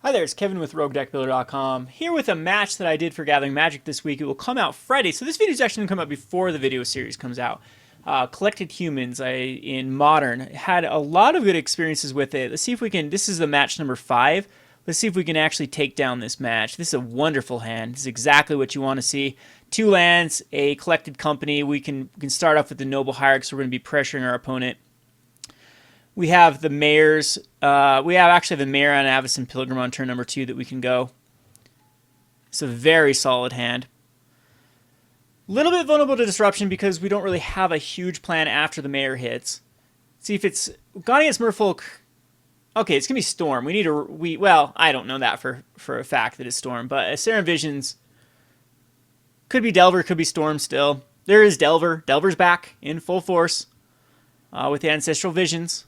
Hi there, it's Kevin with RogueDeckBuilder.com, here with a match that I did for Gathering Magic this week. It will come out Friday, so this video is actually going to come out before the video series comes out. Collected Humans in Modern. Had a lot of good experiences with it. Let's see if we can, this is the match number 5. Let's see if we can actually take down this match. This is a wonderful hand. This is exactly what you want to see. 2 lands, a Collected Company. We can start off with the Noble Hierarch, so we're going to be pressuring our opponent. We have the Mayors. We have actually the Mayor on Avacyn Pilgrim on turn number 2 that we can go. It's a very solid hand. A little bit vulnerable to disruption because we don't really have a huge plan after the Mayor hits. See if it's gone against Merfolk. Okay, it's gonna be Storm. We need a well, I don't know that for a fact that it's Storm, but Serum Visions could be Delver, could be Storm still. There is Delver. Delver's back in full force with the Ancestral Visions.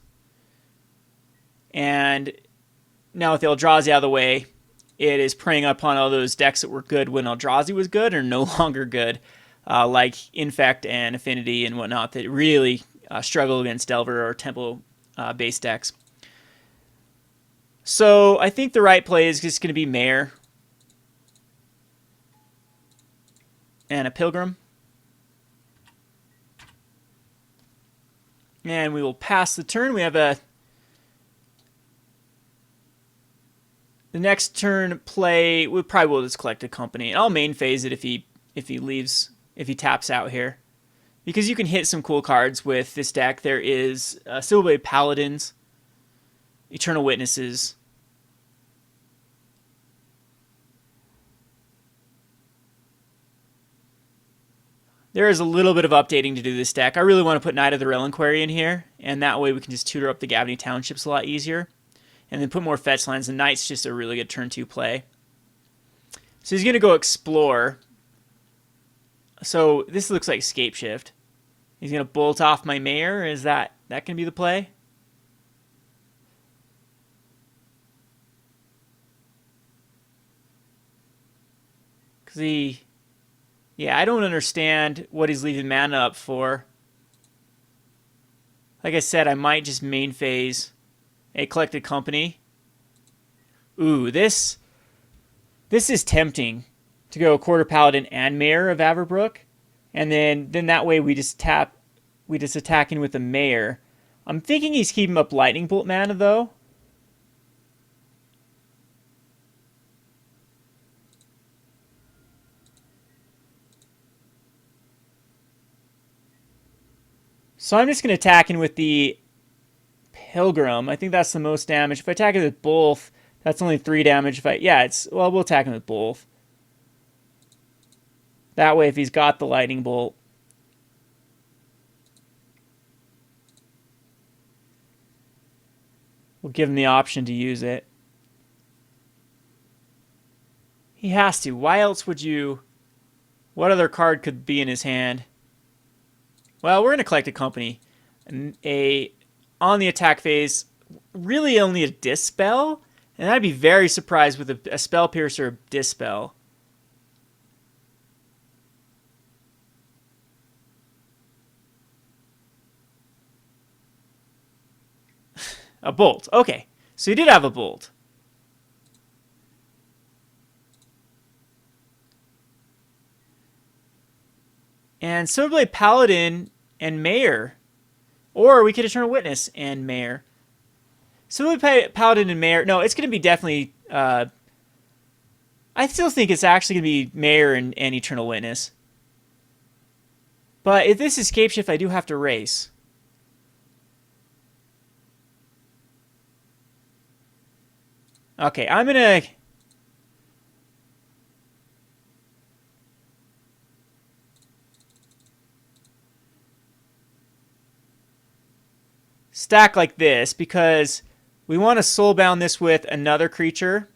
And now with the Eldrazi out of the way, it is preying upon all those decks that were good when Eldrazi was good or no longer good, like Infect and Affinity and whatnot, that really struggle against Delver or Tempo-based decks. So I think the right play is just going to be Mayor and a Pilgrim. And we will pass the turn. We have the next turn play, we probably will just collect a company. And I'll main phase it if he taps out here. Because you can hit some cool cards with this deck. There is Sideboarding Paladins, Eternal Witnesses. There is a little bit of updating to do this deck. I really want to put Knight of the Reliquary in here, and that way we can just tutor up the Gavony Townships a lot easier. And then put more fetch lands. The Knight's just a really good turn 2 play. So he's going to go Explore. So this looks like Scapeshift. He's going to bolt off my Mayor. Is that going to be the play? Because yeah, I don't understand what he's leaving mana up for. Like I said, I might just main phase a Collected Company. Ooh, this is tempting to go Quarter Paladin and Mayor of Averbrook, and then that way we just attacking with the Mayor. I'm thinking he's keeping up Lightning Bolt mana though. So I'm just going to attack in with the Pilgrim. I think that's the most damage. If I attack it with both, that's only 3 damage. We'll attack him with both. That way, if he's got the Lightning Bolt, we'll give him the option to use it. He has to. Why else would you? What other card could be in his hand? Well, we're going to collect a company. On the attack phase, really only a Dispel, and I'd be very surprised with a Spell Piercer Dispel. A Bolt. Okay, so he did have a Bolt. And Silverblade Paladin and Mayor. Or we could Eternal Witness and Mayor. Silverblade Paladin and Mayor. No, it's going to be definitely... I still think it's actually going to be Mayor and Eternal Witness. But if this is Scapeshift, I do have to race. Okay, I'm going to... stack like this because we want to soulbound this with another creature.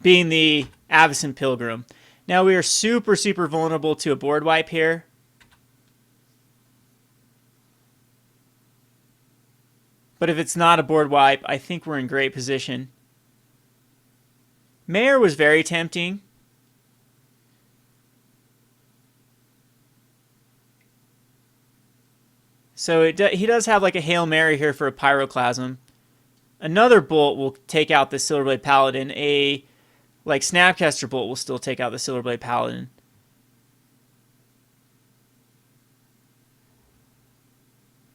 Being the Avacyn Pilgrim. Now we are super vulnerable to a board wipe here. But if it's not a board wipe, I think we're in great position. Mayor was very tempting. So he does have like a Hail Mary here for a Pyroclasm. Another Bolt will take out the Silverblade Paladin. A like Snapcaster Bolt will still take out the Silverblade Paladin.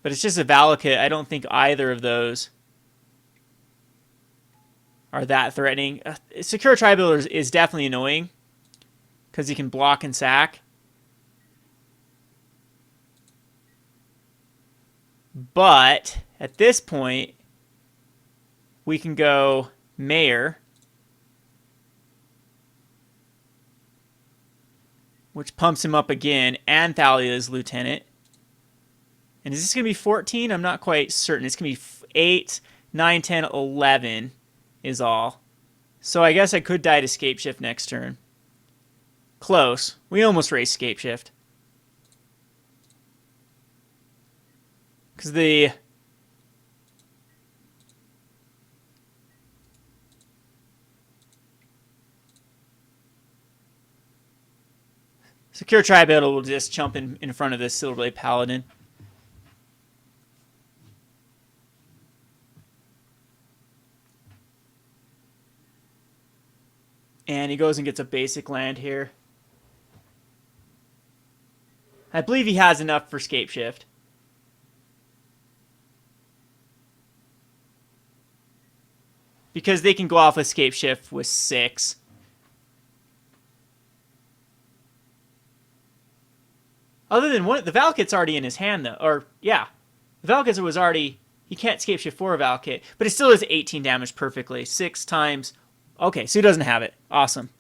But it's just a Valakut. I don't think either of those are that threatening. Secure Tri-Builder is definitely annoying because he can block and sack. But at this point, we can go Mayor, which pumps him up again, and Thalia's Lieutenant. And is this going to be 14? I'm not quite certain. It's going to be 8, 9, 10, 11 is all. So I guess I could die to Scapeshift next turn. Close. We almost raced Scapeshift. Because the... Secure Tri-Builder will just jump in front of this Silverblade Paladin. And he goes and gets a basic land here. I believe he has enough for Scapeshift. Because they can go off with Scapeshift with 6. Other than one, the Valakut's already in his hand, though. Or, yeah. The Valakut was already... He can't Scapeshift for a Valakut. But it still does 18 damage perfectly. 6 times... Okay, so he doesn't have it. Awesome.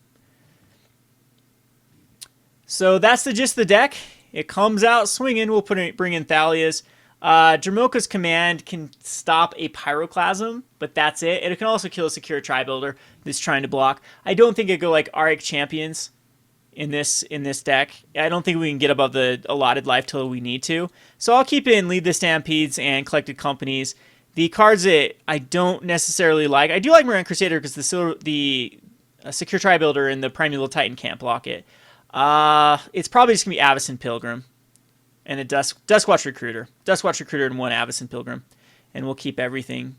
So that's the gist of the deck. It comes out swinging. We'll bring in Thalia's. Dromoka's command can stop a Pyroclasm, but that's it. It can also kill a Secure Tri-Builder that's trying to block. I don't think it'd go like Arctic Champions in this deck. I don't think we can get above the allotted life till we need to. So I'll keep in Lead the Stampedes and Collected Companies. The cards that I don't necessarily like, I do like Moran Crusader because the Secure Tri-Builder and the Primeval Titan can't block it. It's probably just going to be Avacyn Pilgrim and a Duskwatch Recruiter. Duskwatch Recruiter and 1 Avacyn Pilgrim. And we'll keep everything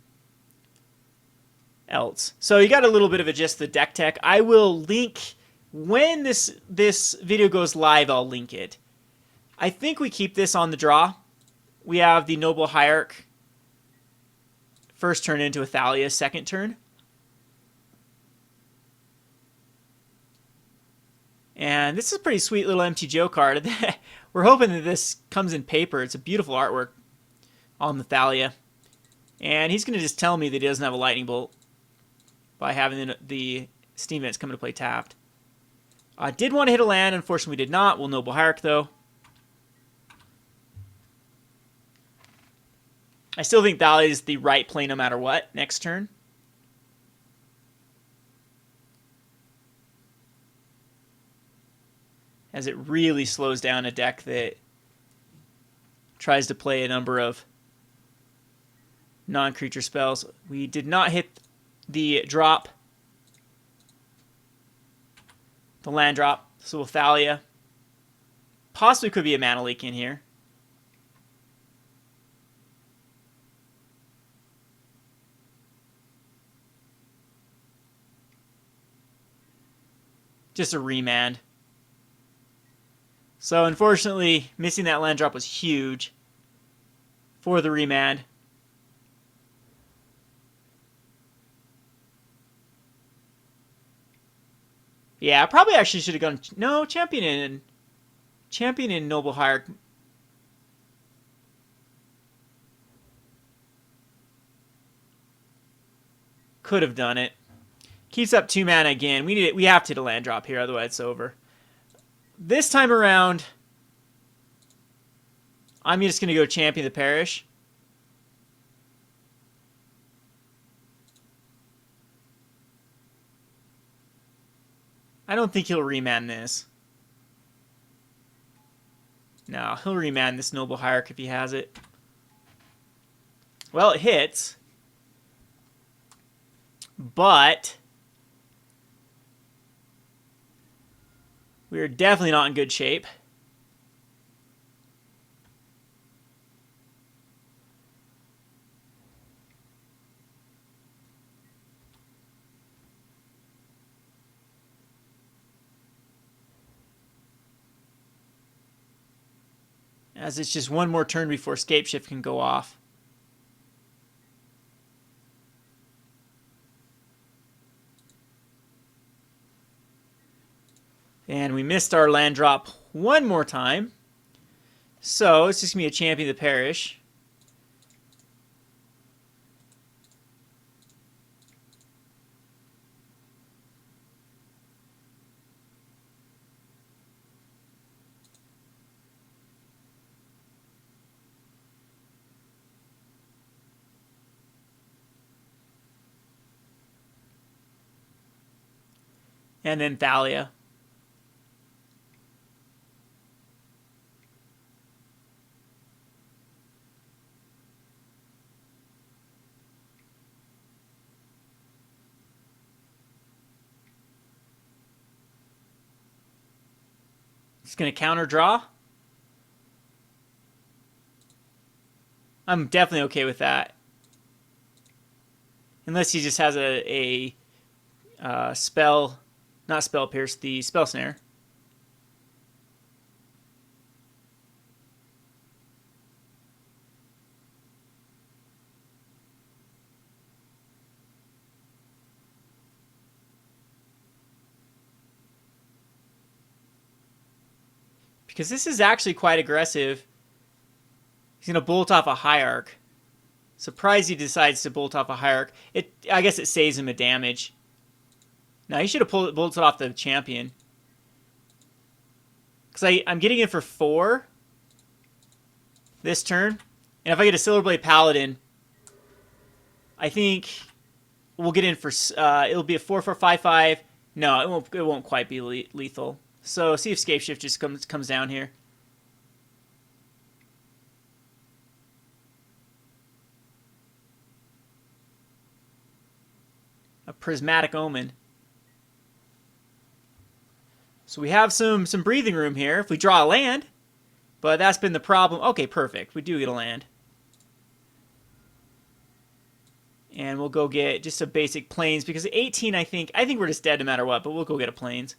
else. So you got a little bit of a gist of the deck tech. I will link, when this video goes live, I'll link it. I think we keep this on the draw. We have the Noble Hierarch first turn into a Thalia, second turn. And this is a pretty sweet little MTGO card. We're hoping that this comes in paper. It's a beautiful artwork on the Thalia. And he's going to just tell me that he doesn't have a Lightning Bolt by having the Steam Vents come into play tapped. I did want to hit a land. Unfortunately, we did not. We'll Noble Hierarch, though. I still think Thalia is the right play no matter what next turn. As it really slows down a deck that tries to play a number of non-creature spells. We did not hit the drop, the land drop, so we'll Thalia. Possibly could be a Mana Leak in here. Just a remand. So unfortunately, missing that land drop was huge for the remand. Yeah, I probably actually should have gone... No, Champion in Noble Hierarch. Could have done it. Keeps up 2 mana again. We have to hit a land drop here, otherwise it's over. This time around, I'm just going to go Champion the Parish. I don't think he'll remand this. No, he'll remand this Noble Hierarch if he has it. Well, it hits. But We're definitely not in good shape. As it's just one more turn before Scapeshift can go off. And we missed our land drop one more time. So it's just going to be a Champion of the Parish. And then Thalia. It's going to counter draw. I'm definitely okay with that. Unless he just has a spell, not spell pierce, the spell snare. Because this is actually quite aggressive. He's going to bolt off a Hierarch. Surprised he decides to bolt off a Hierarch. I guess it saves him a damage. Now, he should have bolted off the champion. Because I'm getting in for 4 this turn. And if I get a Silverblade Paladin, I think we'll get in for... it'll be a 4/4/5/5. No, it won't quite be lethal. So see if Scapeshift just comes down here. A Prismatic Omen. So we have some breathing room here if we draw a land, but that's been the problem. Okay, perfect. We do get a land. And we'll go get just a basic Plains because 18, I think we're just dead no matter what, but we'll go get a Plains.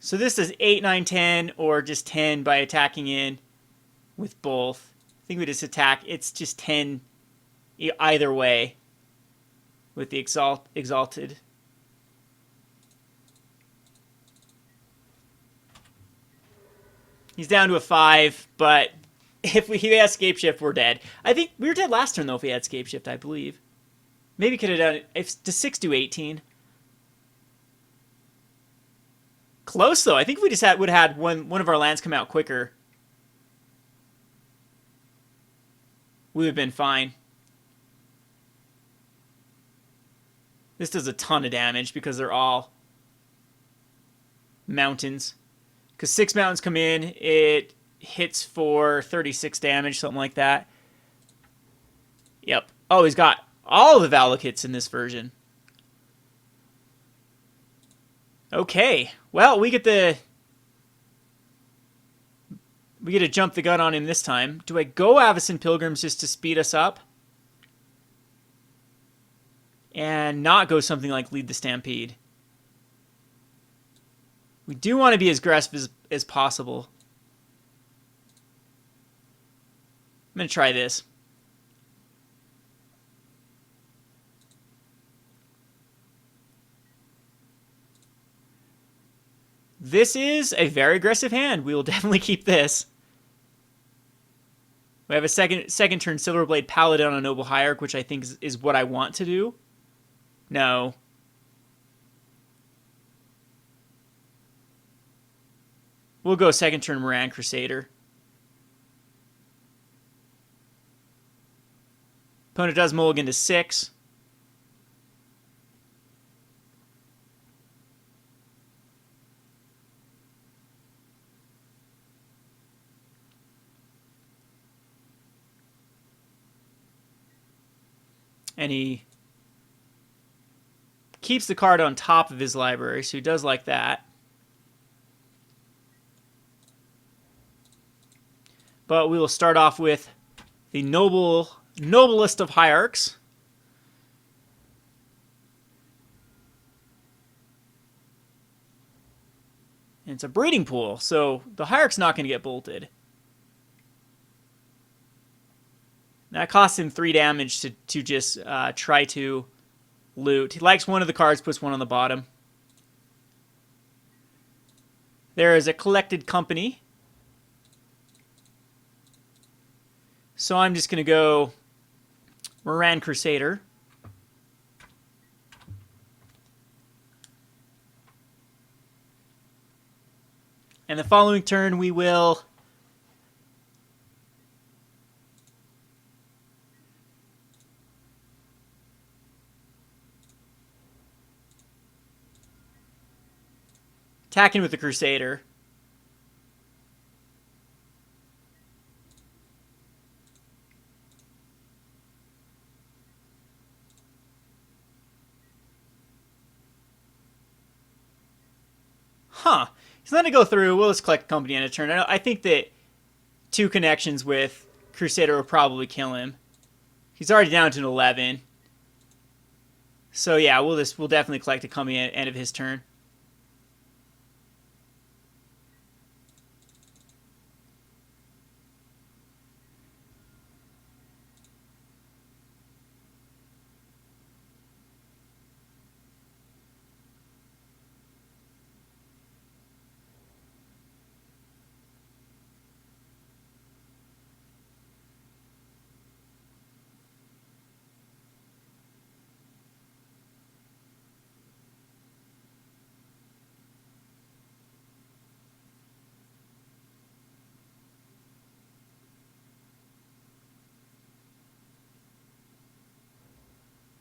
So this is 8, 9, 10, or just 10 by attacking in with both. I think we just attack. It's just 10 either way with the Exalted. He's down to a 5, but if he has Scapeshift, we're dead. I think we were dead last turn, though, if we had Scapeshift, I believe. Maybe could have done it. Does 6 do 18? Close, though. I think if we just would have had one of our lands come out quicker, we would have been fine. This does a ton of damage because they're all mountains. Because 6 mountains come in, it hits for 36 damage, something like that. Yep. Oh, he's got all the Valakits in this version. Okay, well, we get to jump the gun on him this time. Do I go Avacyn Pilgrims just to speed us up? And not go something like Lead the Stampede. We do want to be as aggressive as possible. I'm going to try this. This is a very aggressive hand. We will definitely keep this. We have a second turn Silverblade Paladin on a Noble Hierarch, which I think is what I want to do. No. We'll go second turn Moran Crusader. Opponent does mulligan to 6. And he keeps the card on top of his library, so he does like that. But we will start off with the noblest of hierarchs. And it's a breeding pool, so the hierarch's not going to get bolted. That costs him 3 damage to just try to loot. He likes one of the cards, puts one on the bottom. There is a collected company. So I'm just going to go Moran Crusader. And the following turn we will attacking with the Crusader. Huh. He's letting it go through. We'll just collect company on a turn. I think that 2 connections with Crusader will probably kill him. He's already down to an 11. So yeah, we'll definitely collect a company at the end of his turn.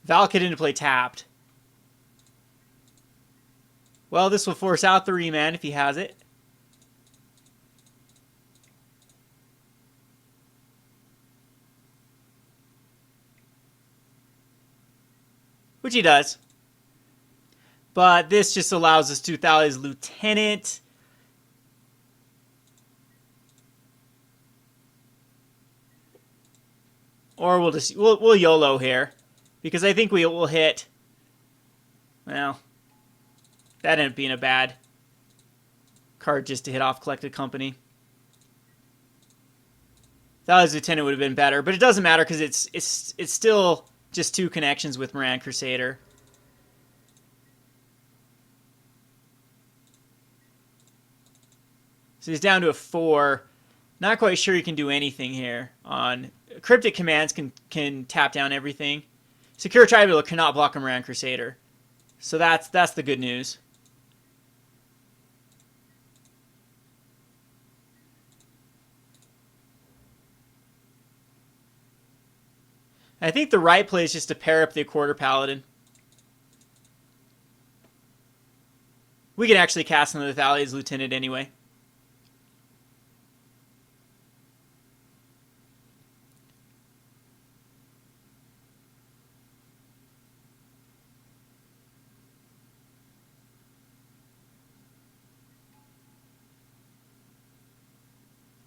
Valakut into play tapped. Well, this will force out the Remand if he has it. Which he does. But this just allows us to Thalia's Lieutenant. Or we'll YOLO here. Because I think we will hit. Well, that ended up being a bad card just to hit off Collected Company. Thalia's Lieutenant would have been better, but it doesn't matter because it's still just 2 connections with Moran Crusader. So he's down to a 4. Not quite sure he can do anything here. On Cryptic Commands can tap down everything. Secure Tribunal cannot block a Moran Crusader. So that's the good news. I think the right play is just to pair up the Quarter Paladin. We can actually cast another Thalia's Lieutenant anyway.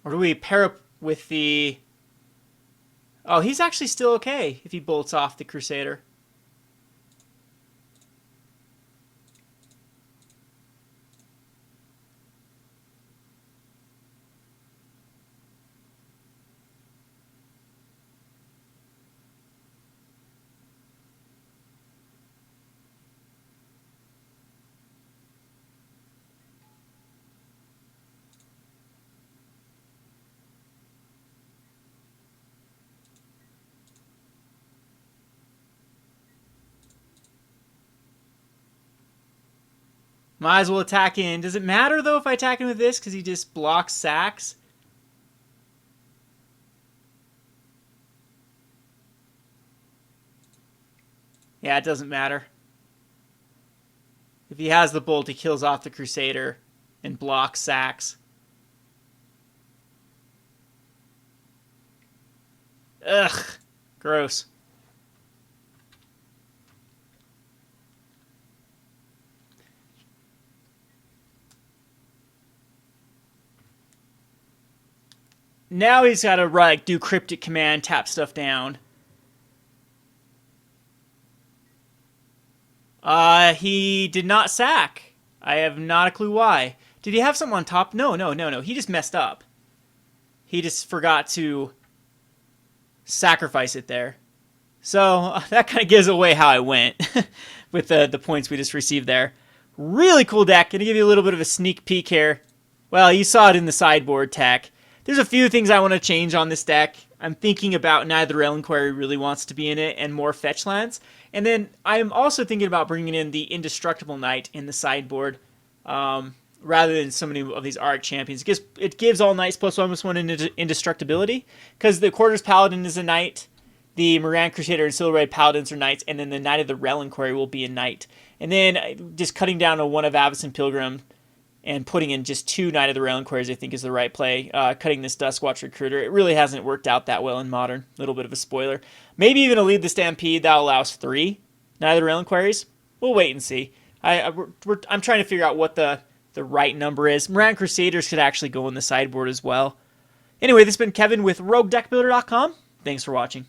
Or do we pair up with the... Oh, he's actually still okay if he bolts off the Crusader. Might as well attack in. Does it matter, though, if I attack him with this? Because he just blocks sacks? Yeah, it doesn't matter. If he has the bolt, he kills off the Crusader and blocks sacks. Ugh. Gross. Now he's got to like do Cryptic Command, tap stuff down. He did not sack. I have not a clue why. Did he have something on top? No. He just messed up. He just forgot to sacrifice it there. So that kind of gives away how I went with the points we just received there. Really cool deck. Gonna give you a little bit of a sneak peek here. Well, you saw it in the sideboard tech. There's a few things I want to change on this deck. I'm thinking about Neither Reliquary really wants to be in it and more fetch lands. And then I'm also thinking about bringing in the Indestructible Knight in the sideboard rather than so many of these Arc Champions. It gives all knights +1/+1 indestructibility because the Quarters Paladin is a knight, the Moran Crusader and Silver Red Paladins are knights, and then the Knight of the Reliquary will be a knight. And then just cutting down a one of Avacyn Pilgrim and putting in just 2 Knight of the Reliquaries I think is the right play. Cutting this Duskwatch Recruiter, it really hasn't worked out that well in Modern. A little bit of a spoiler. Maybe even a Lead the Stampede that allows 3 Knight of the Reliquaries. We'll wait and see. I'm trying to figure out what the right number is. Moran Crusaders could actually go in the sideboard as well. Anyway, this has been Kevin with RogueDeckBuilder.com. Thanks for watching.